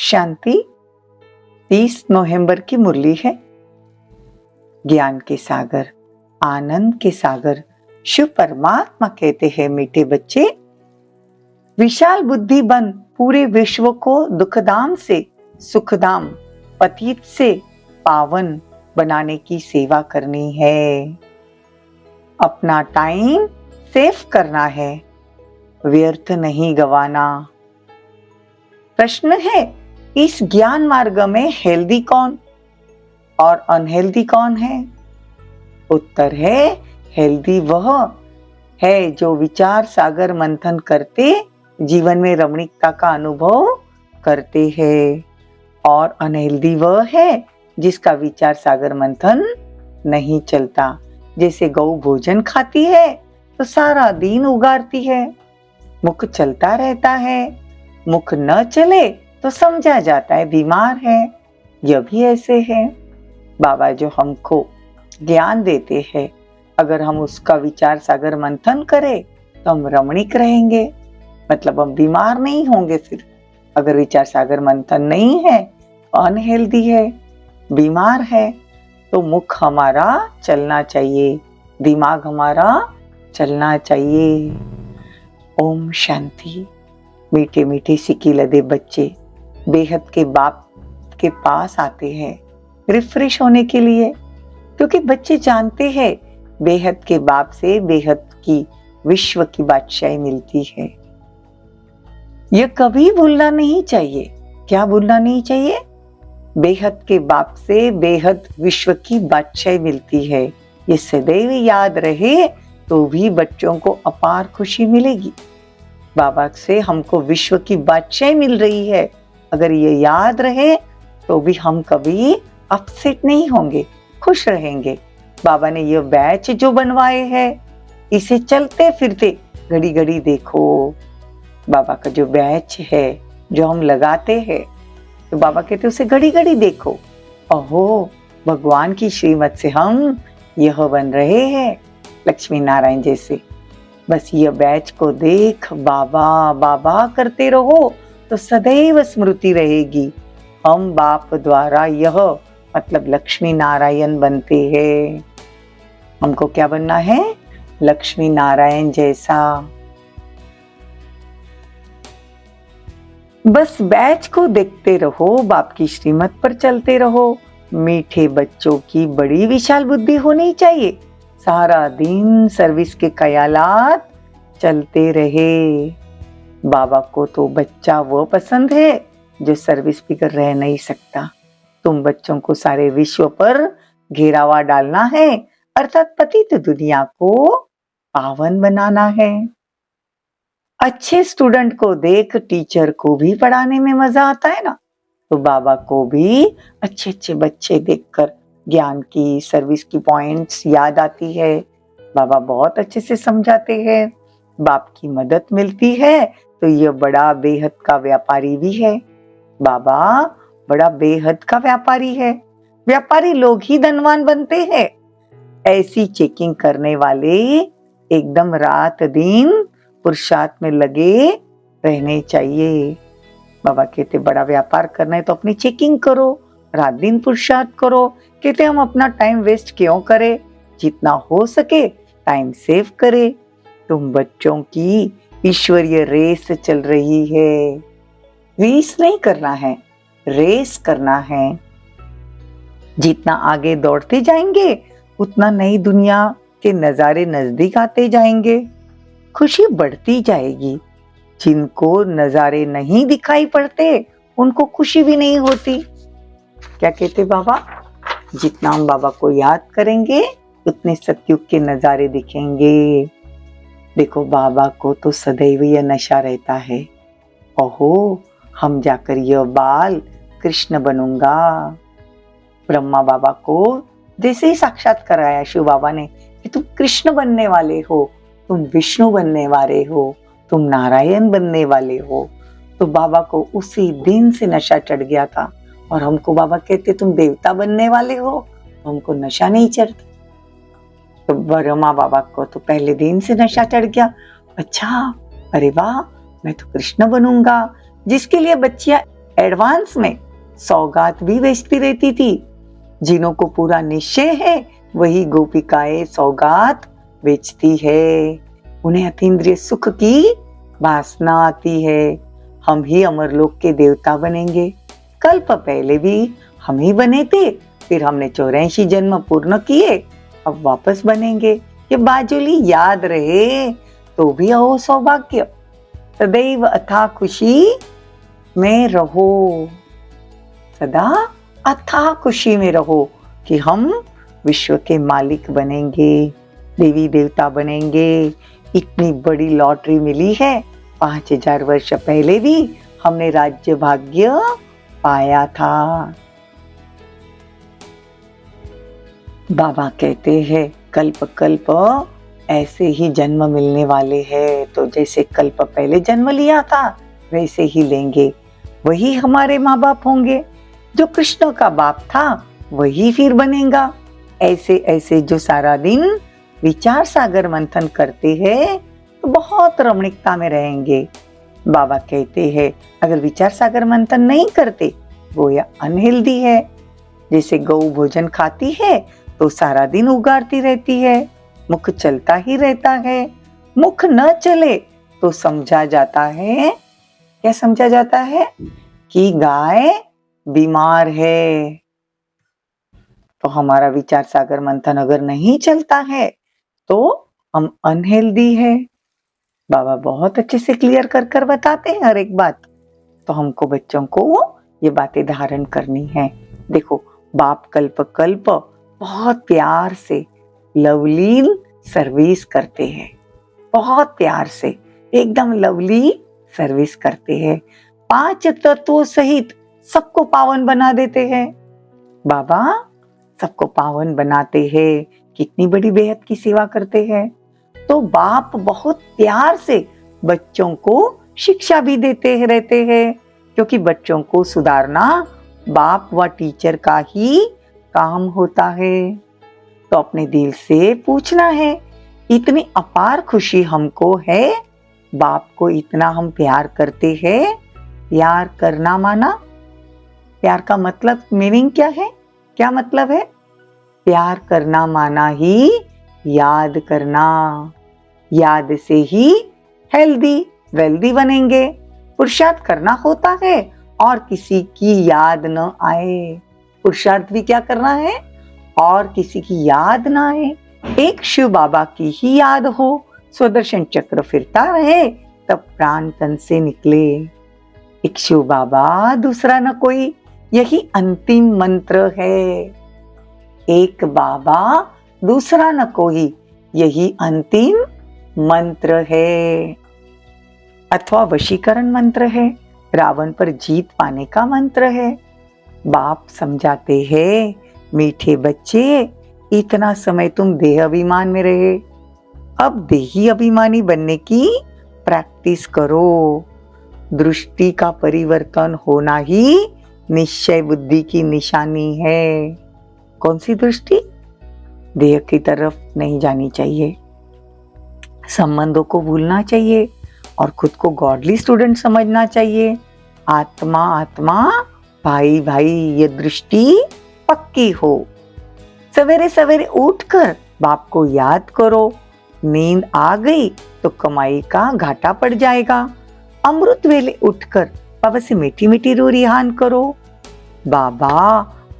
शांति। 30 नवंबर की मुरली है। ज्ञान के सागर, आनंद के सागर शिव परमात्मा कहते हैं, मीठे बच्चे, विशाल बुद्धि बन पूरे विश्व को दुखधाम से सुखधाम, पतित से पावन बनाने की सेवा करनी है। अपना टाइम सेव करना है, व्यर्थ नहीं गवाना। प्रश्न है, इस ज्ञान मार्ग में हेल्दी कौन और अनहेल्दी कौन है? उत्तर है, हेल्दी वह है जो विचार सागर मंथन करते जीवन में रमणीकता का अनुभव करते हैं, और अनहेल्दी वह है जिसका विचार सागर मंथन नहीं चलता। जैसे गौ भोजन खाती है तो सारा दिन उगारती है, मुख चलता रहता है, मुख न चले तो समझा जाता है बीमार है। यह भी ऐसे है। बाबा जो हमको ज्ञान देते हैं, अगर हम उसका विचार सागर मंथन करें तो हम रमणीक रहेंगे, मतलब हम बीमार नहीं होंगे। फिर अगर विचार सागर मंथन नहीं है, अनहेल्दी है, बीमार है, तो मुख हमारा चलना चाहिए, दिमाग हमारा चलना चाहिए। ओम शांति। मीठे मीठे सिक्की लदे बच्चे बेहद के बाप के पास आते हैं रिफ्रेश होने के लिए, क्योंकि बच्चे जानते हैं बेहद के बाप से बेहद की विश्व की बादशाही मिलती है। यह कभी भूलना नहीं चाहिए। क्या भूलना नहीं चाहिए? बेहद के बाप से बेहद विश्व की बादशाही मिलती है। ये सदैव याद रहे तो भी बच्चों को अपार खुशी मिलेगी। बाबा से हमको विश्व की बादशाही मिल रही है, अगर ये याद रहे तो भी हम कभी अपसेट नहीं होंगे, खुश रहेंगे। बाबा ने ये बैच जो बनवाए हैं, इसे चलते फिरते घड़ी घड़ी देखो। बाबा का जो बैच है जो हम लगाते हैं, तो बाबा कहते उसे घड़ी घड़ी देखो। ओहो, भगवान की श्रीमत से हम यह बन रहे हैं, लक्ष्मी नारायण जैसे। बस यह बैच को देख बाबा बाबा करते रहो तो सदैव स्मृति रहेगी, हम बाप द्वारा यह मतलब लक्ष्मी नारायण बनते हैं। हमको क्या बनना है? लक्ष्मी नारायण जैसा। बस बैच को देखते रहो, बाप की श्रीमत पर चलते रहो। मीठे बच्चों की बड़ी विशाल बुद्धि होनी चाहिए, सारा दिन सर्विस के ख्यालात चलते रहे। बाबा को तो बच्चा वो पसंद है जो सर्विस बिगर रह नहीं सकता। तुम बच्चों को सारे विश्व पर घेरावा डालना है, अर्थात पतित दुनिया को पावन बनाना है। अच्छे स्टूडेंट को देख टीचर को भी पढ़ाने में मजा आता है ना, तो बाबा को भी अच्छे अच्छे बच्चे देखकर ज्ञान की सर्विस की पॉइंट्स याद आती है। बाबा बहुत अच्छे से समझाते हैं, बाप की मदद मिलती है, तो यह बड़ा बेहद का व्यापारी भी है। बाबा बड़ा बेहद का व्यापारी है। व्यापारी लोग ही धनवान बनते हैं। ऐसी चेकिंग करने वाले एकदम रात दिन पुरुषार्थ में लगे रहने चाहिए। बाबा कहते बड़ा व्यापार करना है तो अपनी चेकिंग करो, रात दिन पुरुषार्थ करो। कहते हम अपना टाइम वेस्ट क्यों करें, जितना हो सके टाइम सेव करे। तुम बच्चों की ईश्वरीय रेस चल रही है। रेस नहीं करना है, रेस करना है। जितना आगे दौड़ते जाएंगे उतना नई दुनिया के नजारे नजदीक आते जाएंगे, खुशी बढ़ती जाएगी। जिनको नजारे नहीं दिखाई पड़ते उनको खुशी भी नहीं होती। क्या कहते बाबा? जितना हम बाबा को याद करेंगे उतने सतयुग के नजारे दिखेंगे। देखो बाबा को तो सदैव यह नशा रहता है, ओहो हम जाकर यह बाल कृष्ण बनूंगा। ब्रह्मा बाबा को जैसे ही साक्षात कराया शिव बाबा ने कि तुम कृष्ण बनने वाले हो, तुम विष्णु बनने वाले हो, तुम नारायण बनने वाले हो, तो बाबा को उसी दिन से नशा चढ़ गया था। और हमको बाबा कहते तुम देवता बनने वाले हो, तो हमको नशा नहीं चढ़ता। तो ब्रह्मा बाबा को तो पहले दिन से नशा चढ़ गया। अच्छा, अरे वाह, मैं तो कृष्ण बनूंगा। जिसके लिए बच्चियां एडवांस में सौगात भी बेचती रहती थी। जिन्हों को पूरा निश्चय है वही गोपिकाएं सौगात बेचती है। उन्हें अतीन्द्रिय सुख की वासना आती है। हम ही अमरलोक के देवता बनेंगे। कल्प पहले भी हम ही बने थे, फिर हमने 84 जन्म पूर्ण किए, अब वापस बनेंगे। ये बाजुली याद रहे तो भी अहो सौभाग्य। सदैव अथाह खुशी में रहो, सदा अथाह खुशी में रहो कि हम विश्व के मालिक बनेंगे, देवी देवता बनेंगे। इतनी बड़ी लॉटरी मिली है, 5000 वर्ष पहले भी हमने राज्य भाग्य पाया था। बाबा कहते हैं कल्प कल्प ऐसे ही जन्म मिलने वाले हैं, तो जैसे कल्प पहले जन्म लिया था वैसे ही लेंगे। वही हमारे माँ बाप होंगे। जो कृष्ण का बाप था वही फिर बनेगा। ऐसे ऐसे जो सारा दिन विचार सागर मंथन करते हैं तो बहुत रमणीकता में रहेंगे। बाबा कहते हैं अगर विचार सागर मंथन नहीं करते वो या अनहेल्दी है। जैसे गौ भोजन खाती है तो सारा दिन उगाड़ती रहती है, मुख चलता ही रहता है। मुख न चले तो समझा जाता है, क्या समझा जाता है? कि गाय बीमार है। तो हमारा विचार सागर मंथन अगर नहीं चलता है तो हम अनहेल्दी है। बाबा बहुत अच्छे से क्लियर कर कर बताते हैं हर एक बात। तो हमको बच्चों को ये बातें धारण करनी है। देखो बाप कल्प कल्प बहुत प्यार से लवलीन सर्विस करते हैं, बहुत प्यार से एकदम लवली सर्विस करते हैं। 5 तत्वों सहित सबको पावन बना देते हैं। बाबा सबको पावन बनाते हैं, कितनी बड़ी बेहद की सेवा करते हैं। तो बाप बहुत प्यार से बच्चों को शिक्षा भी देते रहते हैं, क्योंकि बच्चों को सुधारना बाप व टीचर का ही काम होता है। तो अपने दिल से पूछना है, इतनी अपार खुशी हमको है, बाप को इतना हम प्यार करते हैं। प्यार करना माना, प्यार का मतलब मीनिंग क्या है? क्या मतलब है? प्यार करना माना ही याद करना। याद से ही हेल्दी वेल्दी बनेंगे। पुरुषार्थ करना होता है और किसी की याद न आए। पुरुषार्थ भी क्या करना है? और किसी की याद ना आए। एक शिव बाबा की ही याद हो, सुदर्शन चक्र फिरता रहे, तब प्राण तन से निकले। एक शिव बाबा दूसरा न कोई, यही अंतिम मंत्र है। एक बाबा दूसरा न कोई, यही अंतिम मंत्र है। अथवा वशीकरण मंत्र है, रावण पर जीत पाने का मंत्र है। बाप समझाते हैं, मीठे बच्चे इतना समय तुम देह अभिमान में रहे, अब देही अभिमानी बनने की प्रैक्टिस करो। दृष्टि का परिवर्तन होना ही निश्चय बुद्धि की निशानी है। कौन सी दृष्टि? देह की तरफ नहीं जानी चाहिए, संबंधों को भूलना चाहिए और खुद को गॉडली स्टूडेंट समझना चाहिए। आत्मा आत्मा, भाई भाई, ये दृष्टि पक्की हो। सवेरे सवेरे उठकर बाप को याद करो। नींद आ गई तो कमाई का घाटा पड़ जाएगा। अमृत वेले उठकर बाबा से मीठी मीठी रू रिहान करो। बाबा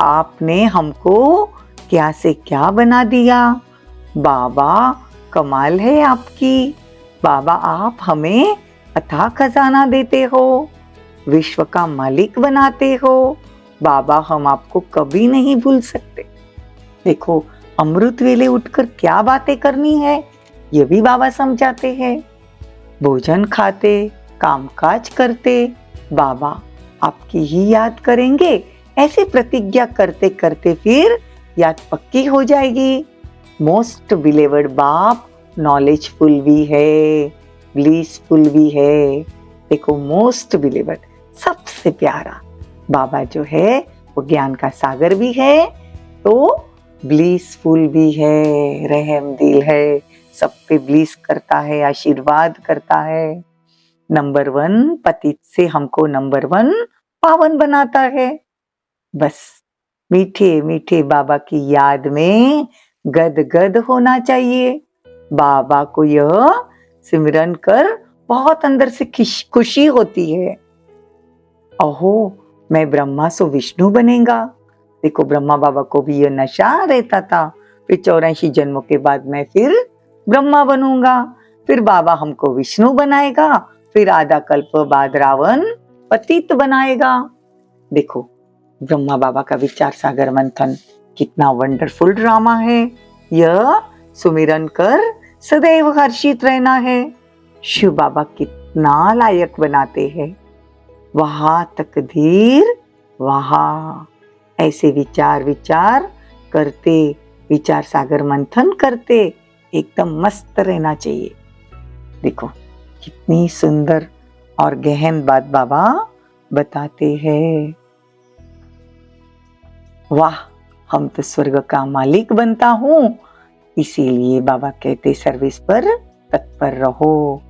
आपने हमको क्या से क्या बना दिया। बाबा कमाल है आपकी। बाबा आप हमें अथाह खजाना देते हो, विश्व का मालिक बनाते हो। बाबा हम आपको कभी नहीं भूल सकते। देखो अमृत वेले उठकर क्या बातें करनी है ये भी बाबा समझाते हैं। भोजन खाते, कामकाज करते, बाबा आपकी ही याद करेंगे, ऐसे प्रतिज्ञा करते करते फिर याद पक्की हो जाएगी। मोस्ट बिलीवर्ड बाप नॉलेजफुल भी है, ब्लीसफुल भी है। देखो मोस्ट बिलीवर्ड सबसे प्यारा बाबा जो है वो ज्ञान का सागर भी है, तो ब्लीसफुल भी है, रहम दिल है, सब पे ब्लीस करता है, आशीर्वाद करता है। नंबर 1 पतित से हमको नंबर 1 पावन बनाता है। बस मीठे मीठे बाबा की याद में गदगद होना चाहिए। बाबा को यह सिमरन कर बहुत अंदर से खुशी होती है। अहो, मैं ब्रह्मा सो विष्णु बनेगा। देखो, ब्रह्मा बाबा को भी यह नशा रहता था। फिर 84 जन्मों के बाद मैं फिर ब्रह्मा बनूंगा, फिर बाबा हमको विष्णु बनाएगा, फिर आधा कल्प बाद रावण पतित बनाएगा। देखो, ब्रह्मा बाबा का विचार सागर मंथन कितना वंडरफुल ड्रामा है। यह सुमिरन कर सदैव हर्षित रहना है। शिव बाबा कितना लायक बनाते हैं। वहां तकदीर वहां, ऐसे विचार करते, विचार सागर मंथन करते एकदम मस्त रहना चाहिए। देखो कितनी सुंदर और गहन बात बाबा बताते हैं। वाह, हम तो स्वर्ग का मालिक बनता हूँ। इसीलिए बाबा कहते सर्विस पर तत्पर रहो।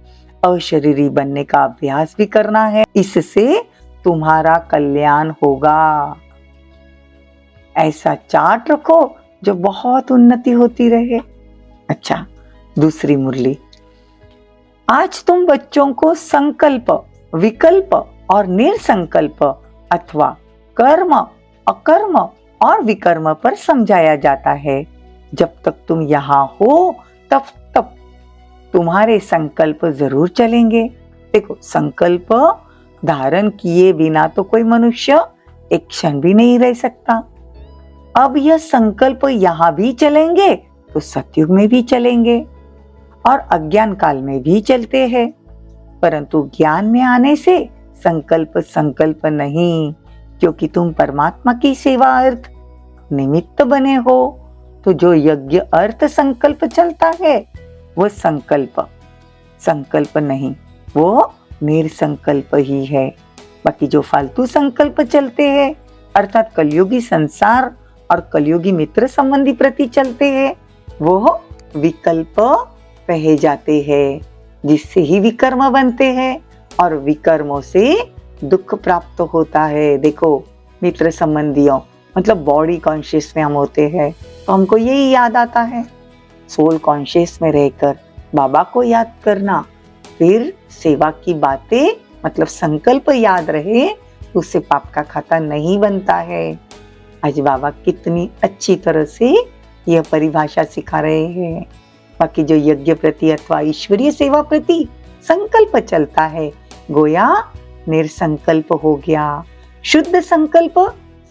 अशरीरी बनने का अभ्यास भी करना है, इससे तुम्हारा कल्याण होगा। ऐसा चार्ट रखो जो बहुत उन्नति होती रहे। अच्छा, दूसरी मुरली। आज तुम बच्चों को संकल्प, विकल्प और निर्संकल्प अथवा कर्म, अकर्म और विकर्म पर समझाया जाता है। जब तक तुम यहाँ हो तब तक तुम्हारे संकल्प जरूर चलेंगे। देखो, संकल्प धारण किए बिना तो कोई मनुष्य एक क्षण भी नहीं रह सकता। अब यह संकल्प यहाँ भी चलेंगे तो सतयुग में भी चलेंगे और अज्ञान काल में भी चलते हैं। परंतु ज्ञान में आने से संकल्प नहीं, क्योंकि तुम परमात्मा की सेवा अर्थ निमित्त बने हो। तो जो यज्ञ अर्थ संकल्प चलता है वो संकल्प नहीं, वो निर्संकल्प ही है। बाकी जो फालतू संकल्प चलते हैं अर्थात कलयुगी संसार और कलयुगी मित्र संबंधी प्रति चलते हैं, वो विकल्प कहे जाते हैं, जिससे ही विकर्म बनते हैं और विकर्मों से दुख प्राप्त होता है। देखो, मित्र संबंधियों मतलब बॉडी कॉन्शियस में हम होते हैं तो हमको यही याद आता है। सोल कॉन्शियस में रहकर बाबा को याद करना, फिर सेवा की बातें मतलब संकल्प याद रहे, उससे पाप का खाता नहीं बनता है। आज बाबा कितनी अच्छी तरह से यह परिभाषा सिखा रहे हैं। बाकी जो यज्ञ प्रति अथवा ईश्वरीय सेवा प्रति संकल्प चलता है, गोया निर्संकल्प हो गया। शुद्ध संकल्प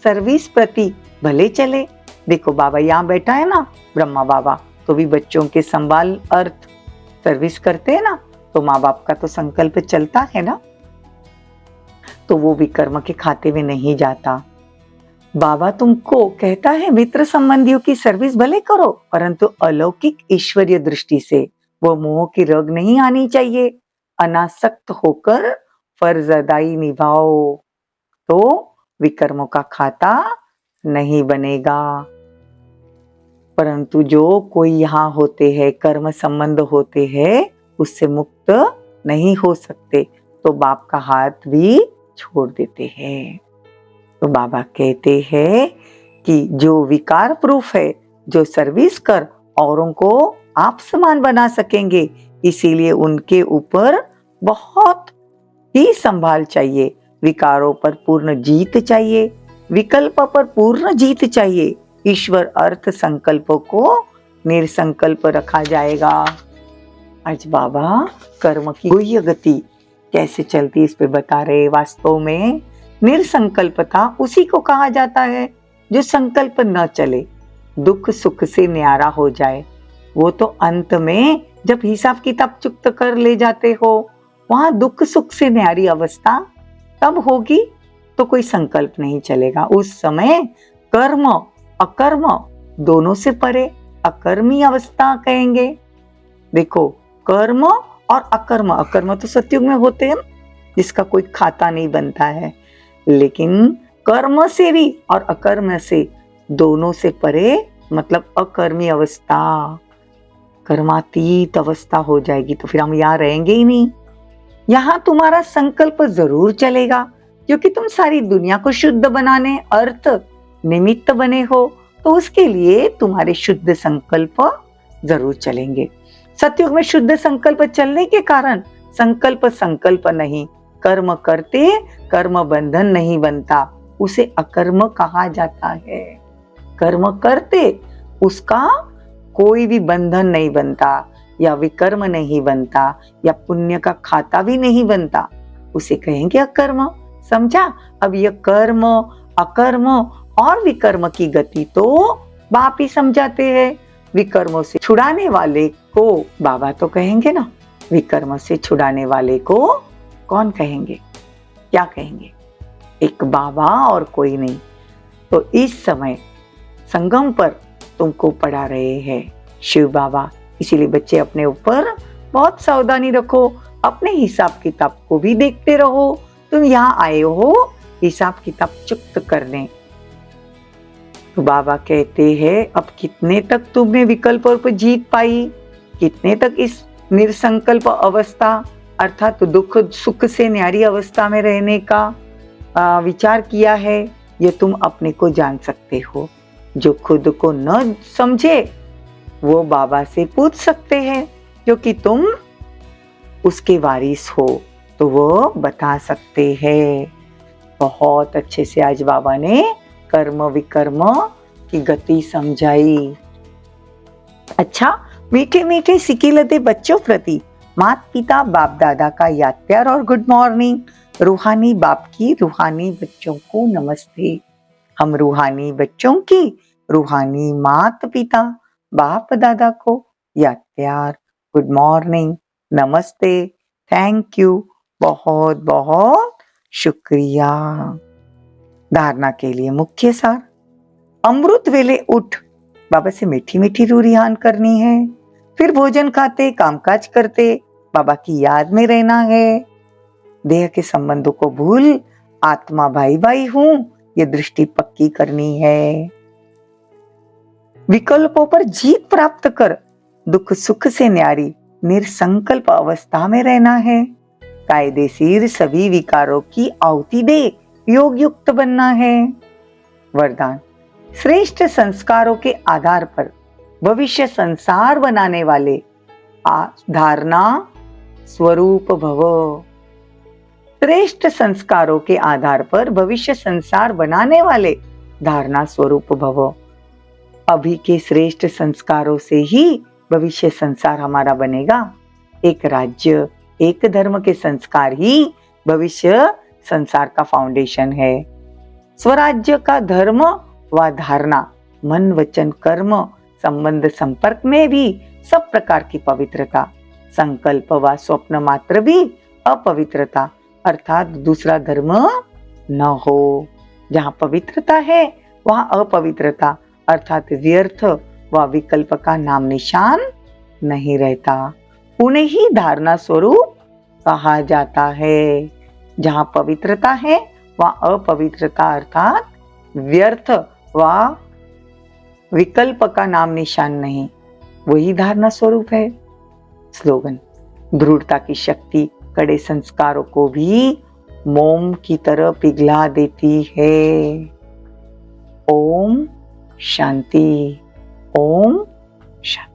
सर्विस प्रति भले चले। देखो, बाबा यहाँ बैठा है ना, ब्रह्मा बाबा, तो भी बच्चों के संभाल अर्थ सर्विस करते हैं ना, तो माँ बाप का तो संकल्प चलता है ना, तो वो भी कर्म के खाते में नहीं जाता। बाबा तुमको कहता है मित्र संबंधियों की सर्विस भले करो, परंतु अलौकिक ईश्वरीय दृष्टि से वो मोह की रग नहीं आनी चाहिए। अनासक्त होकर फर्ज अदाई निभाओ तो विकर्मों का खाता नहीं बनेगा। परंतु जो कोई यहाँ होते हैं, कर्म संबंध होते हैं, उससे मुक्त नहीं हो सकते, तो बाप का हाथ भी छोड़ देते हैं। तो बाबा कहते हैं कि जो विकार प्रूफ है, जो सर्विस कर औरों को आप समान बना सकेंगे, इसीलिए उनके ऊपर बहुत ही संभाल चाहिए। विकारों पर पूर्ण जीत चाहिए, विकल्प पर पूर्ण जीत चाहिए। ईश्वर अर्थ संकल्पों को निर्संकल्प रखा जाएगा। आज बाबा कर्म की गुह्य गति कैसे चलती इस पे बता रहे। वास्तव में निर्संकल्पता उसी को कहा जाता है जो संकल्प न चले, दुख सुख से न्यारा हो जाए। वो तो अंत में जब हिसाब किताब चुकता कर ले जाते हो, वहां दुख सुख से न्यारी अवस्था तब होगी, तो कोई संकल्प नहीं चलेगा। उस समय कर्म अकर्म दोनों से परे अकर्मी अवस्था कहेंगे। देखो, कर्म और अकर्म, अकर्म तो सतयुग में होते हैं जिसका कोई खाता नहीं बनता है, लेकिन कर्म से भी और अकर्म से दोनों से परे मतलब अकर्मी अवस्था, कर्मातीत अवस्था हो जाएगी, तो फिर हम यहाँ रहेंगे ही नहीं। यहाँ तुम्हारा संकल्प जरूर चलेगा, क्योंकि तुम सारी दुनिया को शुद्ध बनाने अर्थ निमित्त बने हो, तो उसके लिए तुम्हारे शुद्ध संकल्प जरूर चलेंगे। सतयुग में शुद्ध संकल्प चलने के कारण संकल्प संकल्प नहीं, कर्म करते कर्म बंधन नहीं बनता, उसे अकर्म कहा जाता है। कर्म करते उसका कोई भी बंधन नहीं बनता, या विकर्म नहीं बनता, या पुण्य का खाता भी नहीं बनता, उसे कहेंगे अकर्म। समझा? अब यह कर्म, अकर्म और विकर्म की गति तो बाप ही समझाते हैं। विकर्मों से छुड़ाने वाले को बाबा तो कहेंगे ना, विकर्म से छुड़ाने वाले को कौन कहेंगे? क्या कहेंगे? एक बाबा और कोई नहीं। तो इस समय संगम पर तुमको पढ़ा रहे हैं शिव बाबा, इसीलिए बच्चे अपने ऊपर बहुत सावधानी रखो, अपने हिसाब किताब को भी देखते रहो। तुम यहाँ आए हो हिसाब किताब चुक्त करने। तो बाबा कहते हैं अब कितने तक तुमने विकल्पों पर जीत पाई, कितने तक इस निरसंकल्प अवस्था अर्थात तो दुख सुख से न्यारी अवस्था में रहने का विचार किया है, ये तुम अपने को जान सकते हो। जो खुद को न समझे वो बाबा से पूछ सकते हैं, क्योंकि तुम उसके वारिस हो, तो वो बता सकते हैं। बहुत अच्छे से आज बाबा ने कर्म विकर्म की गति समझाई। अच्छा, मीठे मीठे सिकिलते बच्चों प्रति माता पिता बाप दादा का याद प्यार और गुड मॉर्निंग। रूहानी बाप की रूहानी बच्चों को नमस्ते। हम रूहानी बच्चों की रूहानी माता पिता बाप दादा को याद प्यार, गुड मॉर्निंग, नमस्ते, थैंक यू, बहुत बहुत शुक्रिया। धारणा के लिए मुख्य सार, अमृत वेले उठ बाबा से मीठी मीठी रूरिहान करनी है, फिर भोजन खाते कामकाज करते बाबा की याद में रहना है। देह के संबंधों को भूल आत्मा भाई भाई हूं ये दृष्टि पक्की करनी है। विकल्पों पर जीत प्राप्त कर दुख सुख से न्यारी निरसंकल्प अवस्था में रहना है। कायदेशीर सभी विकारों की आहुति दे योग युक्त बनना है। वरदान, श्रेष्ठ संस्कारों के आधार पर भविष्य संसार बनाने वाले धारणा स्वरूप भव। श्रेष्ठ संस्कारों के आधार पर भविष्य संसार बनाने वाले धारणा स्वरूप भव। अभी के श्रेष्ठ संस्कारों से ही भविष्य संसार हमारा बनेगा। एक राज्य एक धर्म के संस्कार ही भविष्य संसार का फाउंडेशन है। स्वराज्य का धर्म व धारणा मन वचन कर्म संबंध संपर्क में भी सब प्रकार की पवित्रता, संकल्प व स्वप्न मात्र भी अपवित्रता अर्थात दूसरा धर्म न हो। जहाँ पवित्रता है वहाँ अपवित्रता अर्थात व्यर्थ व विकल्प का नाम निशान नहीं रहता। उन्हें ही धारणा स्वरूप कहा जाता है। जहाँ पवित्रता है वहाँ अपवित्रता अर्थात व्यर्थ व विकल्प का नाम निशान नहीं, वही धारणा स्वरूप है। स्लोगन, दृढ़ता की शक्ति कड़े संस्कारों को भी मोम की तरह पिघला देती है। ओम शांति, ओम शांति।